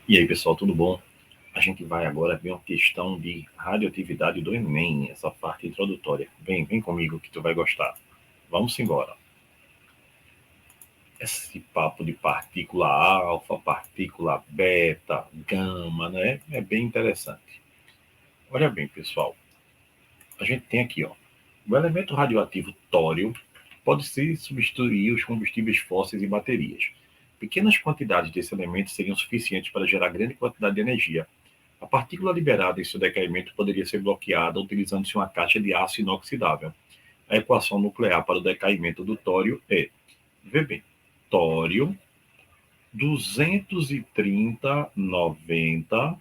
E aí, pessoal, tudo bom? A gente vai agora ver uma questão de radioatividade do Enem, essa parte introdutória. Vem comigo que tu vai gostar. Vamos embora. Esse papo de partícula alfa, partícula beta, gama, né? É bem interessante. Olha bem, pessoal. A gente tem aqui, ó, o elemento radioativo tório pode-se substituir os combustíveis fósseis e baterias. Pequenas quantidades desse elemento seriam suficientes para gerar grande quantidade de energia. A partícula liberada em seu decaimento poderia ser bloqueada utilizando-se uma caixa de aço inoxidável. A equação nuclear para o decaimento do tório é, vê bem, tório 230,90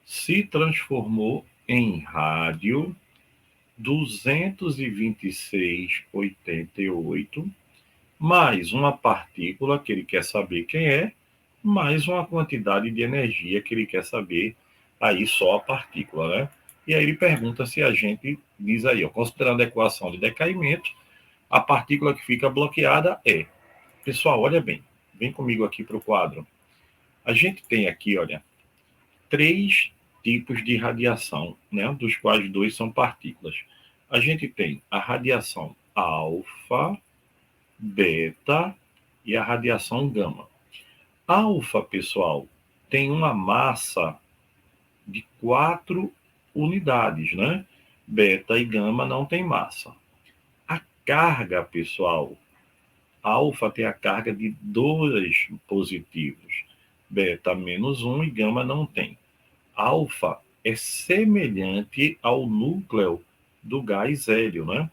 se transformou em rádio 226,88 mais uma partícula que ele quer saber quem é, mais uma quantidade de energia que ele quer saber, aí só a partícula, né? E aí ele pergunta se a gente diz aí, ó, considerando a equação de decaimento, a partícula que fica bloqueada é. Pessoal, olha bem, vem comigo aqui para o quadro. A gente tem aqui, olha, três tipos de radiação, né? Dos quais dois são partículas. A gente tem a radiação alfa, beta e a radiação gama. Alfa, pessoal, tem uma massa de 4 unidades, né? Beta e gama não tem massa. A carga, pessoal, alfa tem a carga de 2 positivos, beta menos 1 e gama não tem. Alfa é semelhante ao núcleo do gás hélio, né?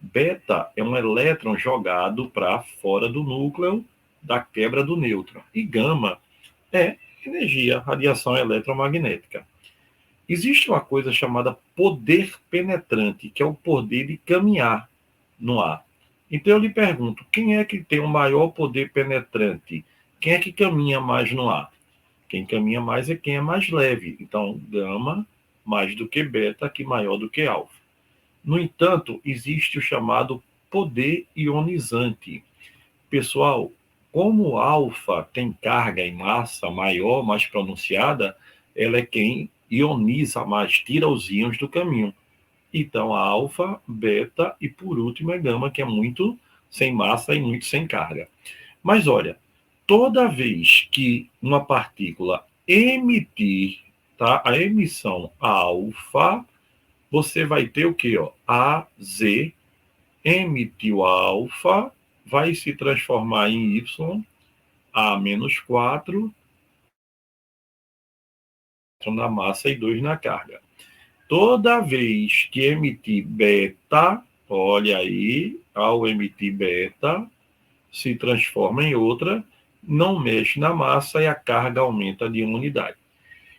Beta é um elétron jogado para fora do núcleo da quebra do nêutron. E gama é energia, radiação eletromagnética. Existe uma coisa chamada poder penetrante, que é o poder de caminhar no ar. Então eu lhe pergunto, quem é que tem o maior poder penetrante? Quem é que caminha mais no ar? Quem caminha mais é quem é mais leve. Então, gama mais do que beta, que maior do que alfa. No entanto, existe o chamado poder ionizante. Pessoal, como alfa tem carga e massa maior, mais pronunciada, ela é quem ioniza mais, tira os íons do caminho. Então, a alfa, beta e, por último, a gama, que é muito sem massa e muito sem carga. Mas, olha, toda vez que uma partícula emitir, tá, a emissão alfa, você vai ter o quê? Ó? AZ emitiu alfa, vai se transformar em Y, A-4, na massa e 2 na carga. Toda vez que emitir beta, olha aí, ao emitir beta, se transforma em outra, não mexe na massa e a carga aumenta de 1 unidade.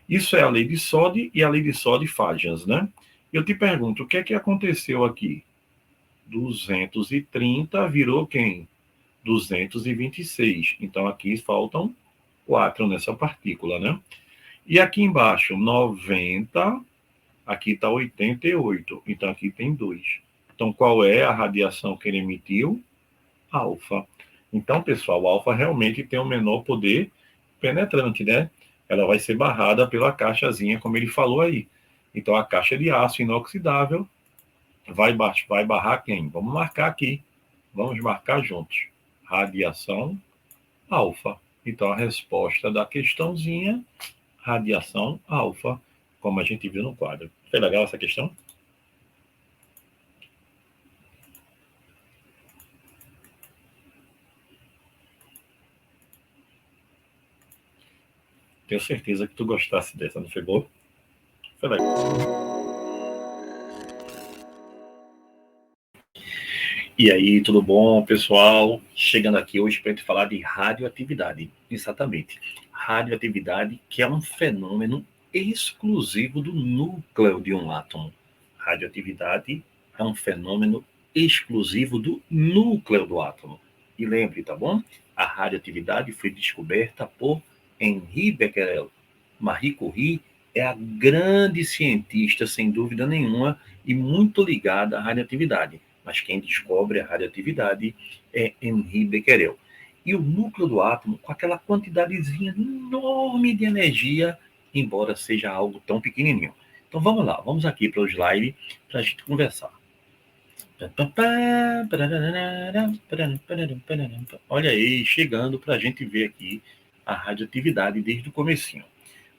Isso é a lei de Soddy e a lei de Soddy-Fajans, né? Eu te pergunto, o que é que aconteceu aqui? 230 virou quem? 226. Então, aqui faltam 4 nessa partícula, né? E aqui embaixo, 90, aqui está 88. Então, aqui tem 2. Então, qual é a radiação que ele emitiu? Alfa. Então, pessoal, a alfa realmente tem o menor poder penetrante, né? Ela vai ser barrada pela caixazinha, como ele falou aí. Então, a caixa de aço inoxidável vai barrar quem? Vamos marcar aqui. Vamos marcar juntos. Radiação alfa. Então, a resposta da questãozinha, radiação alfa, como a gente viu no quadro. Foi legal essa questão? Tenho certeza que tu gostasse dessa, não foi boa? Foi legal. E aí, tudo bom, pessoal? Chegando aqui hoje para a gente falar de radioatividade. Exatamente. Radioatividade, que é um fenômeno exclusivo do núcleo de um átomo. Radioatividade é um fenômeno exclusivo do núcleo do átomo. E lembre, tá bom? A radioatividade foi descoberta por Henri Becquerel. Marie Curie é a grande cientista, sem dúvida nenhuma, e muito ligada à radioatividade. Mas quem descobre a radioatividade é Henri Becquerel. e o núcleo do átomo com aquela quantidadezinha enorme de energia, embora seja algo tão pequenininho. Então vamos lá, vamos aqui para o slide para a gente conversar. Olha aí, chegando para a gente ver aqui a radioatividade desde o comecinho.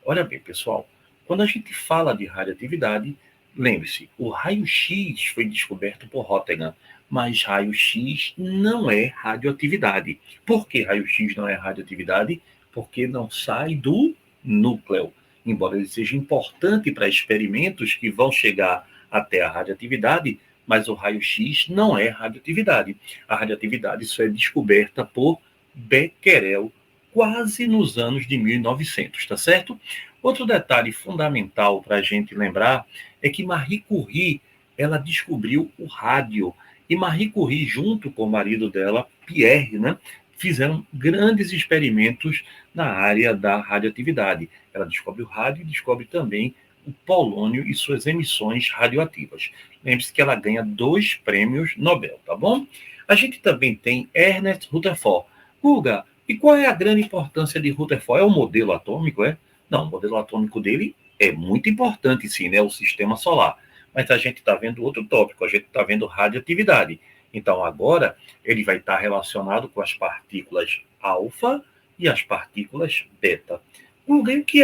Olha bem, pessoal, quando a gente fala de radioatividade, lembre-se, o raio-x foi descoberto por Röntgen, mas raio-x não é radioatividade. Por que raio-x não é radioatividade? Porque não sai do núcleo. Embora ele seja importante para experimentos que vão chegar até a radioatividade, mas o raio-x não é radioatividade. A radioatividade só é descoberta por Becquerel quase nos anos de 1900, tá certo? Outro detalhe fundamental para a gente lembrar é que Marie Curie, ela descobriu o rádio. E Marie Curie, junto com o marido dela, Pierre, né, fizeram grandes experimentos na área da radioatividade. Ela descobre o rádio e descobre também o polônio e suas emissões radioativas. Lembre-se que ela ganha 2 prêmios Nobel, tá bom? A gente também tem Ernest Rutherford. Guga, e qual é a grande importância de Rutherford? É o modelo atômico, é? Não, o modelo atômico dele é muito importante, sim, né? O sistema solar. Mas a gente está vendo outro tópico, a gente está vendo radioatividade. Então, agora, ele vai estar relacionado com as partículas alfa e as partículas beta. O que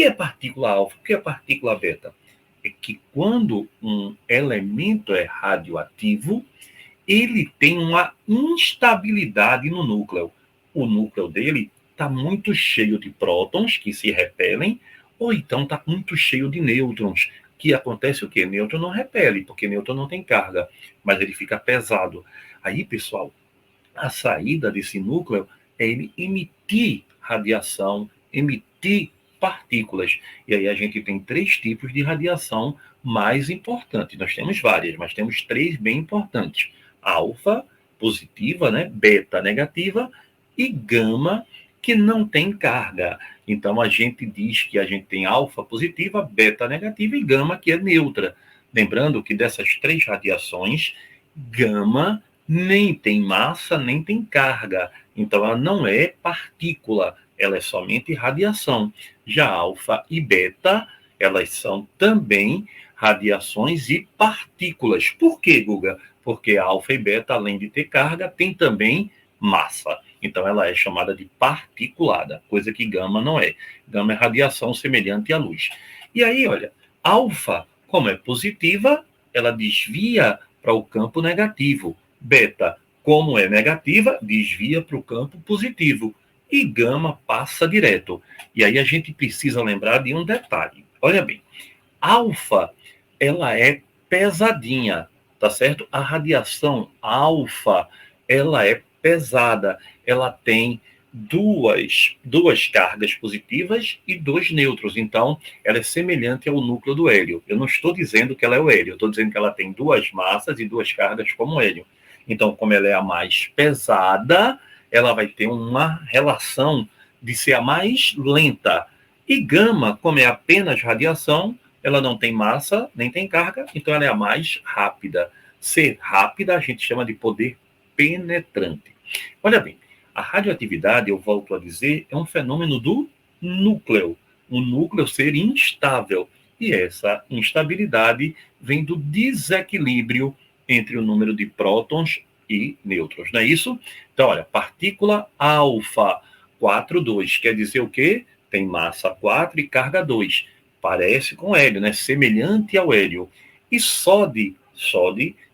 é partícula alfa? O que é partícula beta? É que quando um elemento é radioativo, ele tem uma instabilidade no núcleo. O núcleo dele está muito cheio de prótons que se repelem, ou então está muito cheio de nêutrons, que acontece o quê? Nêutron não repele, porque nêutron não tem carga, mas ele fica pesado. Aí, pessoal, a saída desse núcleo é ele emitir radiação, emitir partículas. E aí a gente tem 3 tipos de radiação mais importantes. Nós temos várias, mas temos 3 bem importantes. Alfa, positiva, né? Beta, negativa, e gama, que não tem carga. Então a gente diz que a gente tem alfa positiva, beta negativa e gama, que é neutra. Lembrando que dessas 3 radiações, gama nem tem massa, nem tem carga. Então, ela não é partícula, ela é somente radiação. Já alfa e beta, elas são também radiações e partículas. Por quê, Guga? Porque alfa e beta, além de ter carga, tem também massa. Então, ela é chamada de particulada, coisa que gama não é. Gama é radiação semelhante à luz. E aí, olha, alfa, como é positiva, ela desvia para o campo negativo. Beta, como é negativa, desvia para o campo positivo. E gama passa direto. E aí a gente precisa lembrar de um detalhe. Olha bem, alfa, ela é pesadinha, tá certo? A radiação alfa, ela é pesada. Ela tem duas cargas positivas e 2 nêutrons. Então, ela é semelhante ao núcleo do hélio. Eu não estou dizendo que ela é o hélio, eu estou dizendo que ela tem 2 massas e 2 cargas como o hélio. Então, como ela é a mais pesada, ela vai ter uma relação de ser a mais lenta. E gama, como é apenas radiação, ela não tem massa, nem tem carga, então ela é a mais rápida. Ser rápida a gente chama de poder penetrante. Olha bem, a radioatividade, eu volto a dizer, é um fenômeno do núcleo. O núcleo ser instável. E essa instabilidade vem do desequilíbrio entre o número de prótons e nêutrons, não é isso? Então, olha, partícula alfa 4,2 quer dizer o quê? Tem massa 4 e carga 2. Parece com hélio, né? Semelhante ao hélio. E Soddy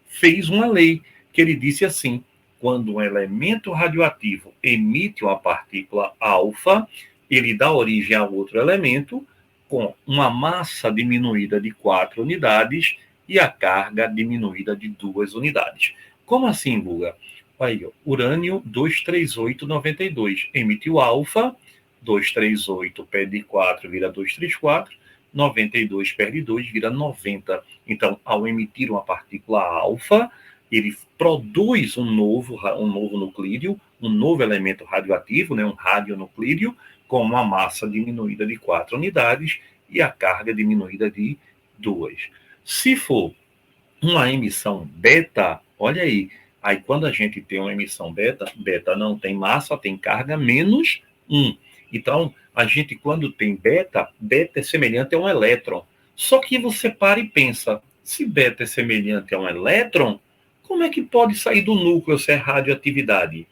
fez uma lei que ele disse assim: quando um elemento radioativo emite uma partícula alfa, ele dá origem a outro elemento com uma massa diminuída de 4 unidades e a carga diminuída de 2 unidades. Como assim, Guga? Aí, ó, urânio 23892 emitiu alfa, 238 perde 4 vira 234, 92 perde 2 vira 90. Então, ao emitir uma partícula alfa, ele produz um novo nuclídeo, um novo elemento radioativo, né, um radionuclídeo, com uma massa diminuída de 4 unidades e a carga diminuída de 2. Se for uma emissão beta, olha aí, Aí, quando a gente tem uma emissão beta, beta não tem massa, tem carga menos 1. Então, a gente, quando tem beta, beta é semelhante a um elétron. Só que você para e pensa, se beta é semelhante a um elétron, como é que pode sair do núcleo se é radioatividade?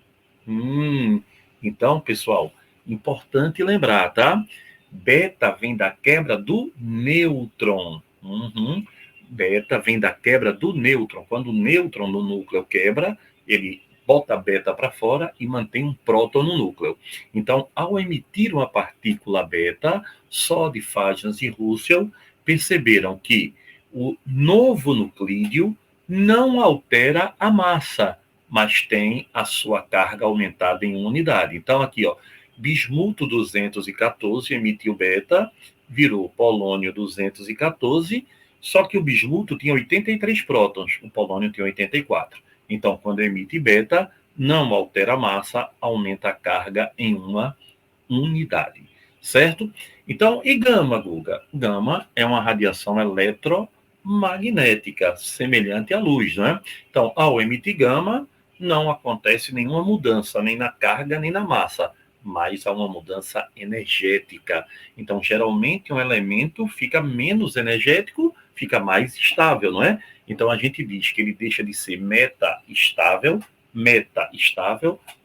Então, pessoal, importante lembrar, tá? Beta vem da quebra do nêutron. Beta vem da quebra do nêutron. Quando o nêutron no núcleo quebra, ele bota a beta para fora e mantém um próton no núcleo. Então, ao emitir uma partícula beta, Soddy, Fajans e Russell perceberam que o novo nuclídeo não altera a massa, mas tem a sua carga aumentada em 1 unidade. Então, aqui, ó, bismuto 214 emitiu beta, virou polônio 214, só que o bismuto tinha 83 prótons, o polônio tinha 84. Então, quando emite beta, não altera a massa, aumenta a carga em 1 unidade, certo? Então, e gama, Guga? Gama é uma radiação eletromagnética, semelhante à luz, né? Então, ao emitir gama, não acontece nenhuma mudança, nem na carga, nem na massa, mas há uma mudança energética. Então, geralmente, um elemento fica menos energético, fica mais estável, não é? Então, a gente diz que ele deixa de ser meta-estável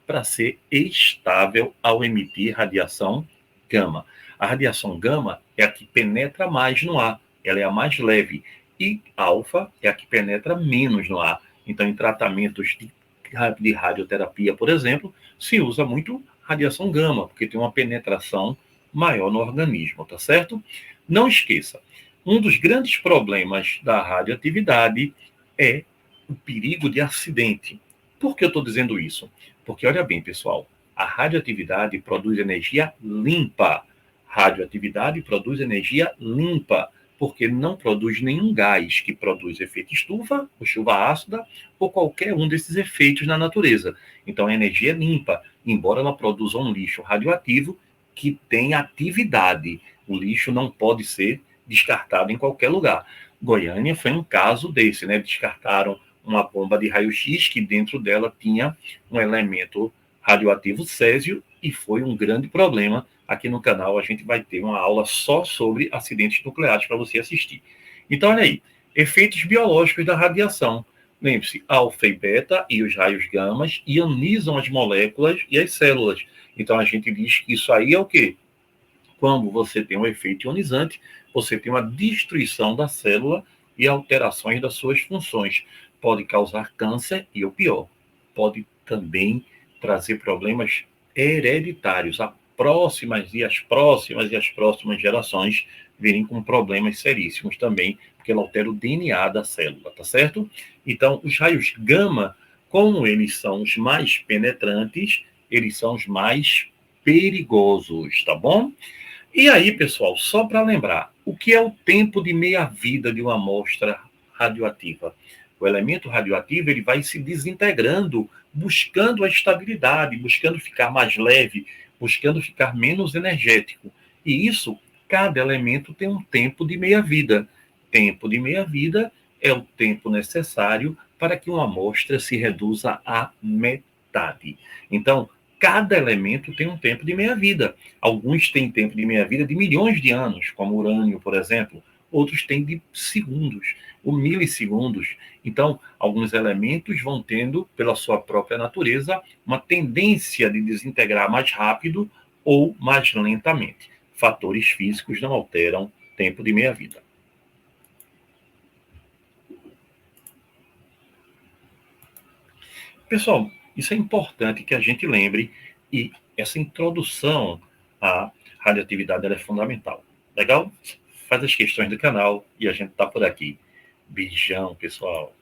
para ser estável ao emitir radiação gama. A radiação gama é a que penetra mais no ar, ela é a mais leve, e alfa é a que penetra menos no ar. Então, em tratamentos de radioterapia, por exemplo, se usa muito radiação gama, porque tem uma penetração maior no organismo, tá certo? Não esqueça, um dos grandes problemas da radioatividade é o perigo de acidente. Por que eu estou dizendo isso? Porque, olha bem, pessoal, a radioatividade produz energia limpa. Radioatividade produz energia limpa, porque não produz nenhum gás que produz efeito estufa, ou chuva ácida, ou qualquer um desses efeitos na natureza. Então, a energia é limpa, embora ela produza um lixo radioativo que tem atividade. O lixo não pode ser descartado em qualquer lugar. Goiânia foi um caso desse, né? Descartaram uma bomba de raio-x que dentro dela tinha um elemento radioativo césio e foi um grande problema. Aqui no canal a gente vai ter uma aula só sobre acidentes nucleares para você assistir. Então, olha aí, efeitos biológicos da radiação. Lembre-se, alfa e beta e os raios gamas ionizam as moléculas e as células. Então, a gente diz que isso aí é o quê? Quando você tem um efeito ionizante, você tem uma destruição da célula e alterações das suas funções. Pode causar câncer e, o pior, pode também trazer problemas hereditários. As próximas gerações virem com problemas seríssimos também, porque ela altera o DNA da célula, tá certo? Então, os raios gama, como eles são os mais penetrantes, eles são os mais perigosos, tá bom? E aí, pessoal, só para lembrar, o que é o tempo de meia-vida de uma amostra radioativa? O elemento radioativo ele vai se desintegrando, buscando a estabilidade, buscando ficar mais leve, buscando ficar menos energético. E isso, cada elemento tem um tempo de meia-vida. Tempo de meia-vida é o tempo necessário para que uma amostra se reduza à metade. Então, cada elemento tem um tempo de meia-vida. Alguns têm tempo de meia-vida de milhões de anos, como o urânio, por exemplo. Outros têm de segundos, ou milissegundos. Então, alguns elementos vão tendo, pela sua própria natureza, uma tendência de desintegrar mais rápido ou mais lentamente. Fatores físicos não alteram tempo de meia-vida. Pessoal, isso é importante que a gente lembre e essa introdução à radioatividade ela é fundamental. Legal? Faz as questões do canal e a gente está por aqui. Beijão, pessoal.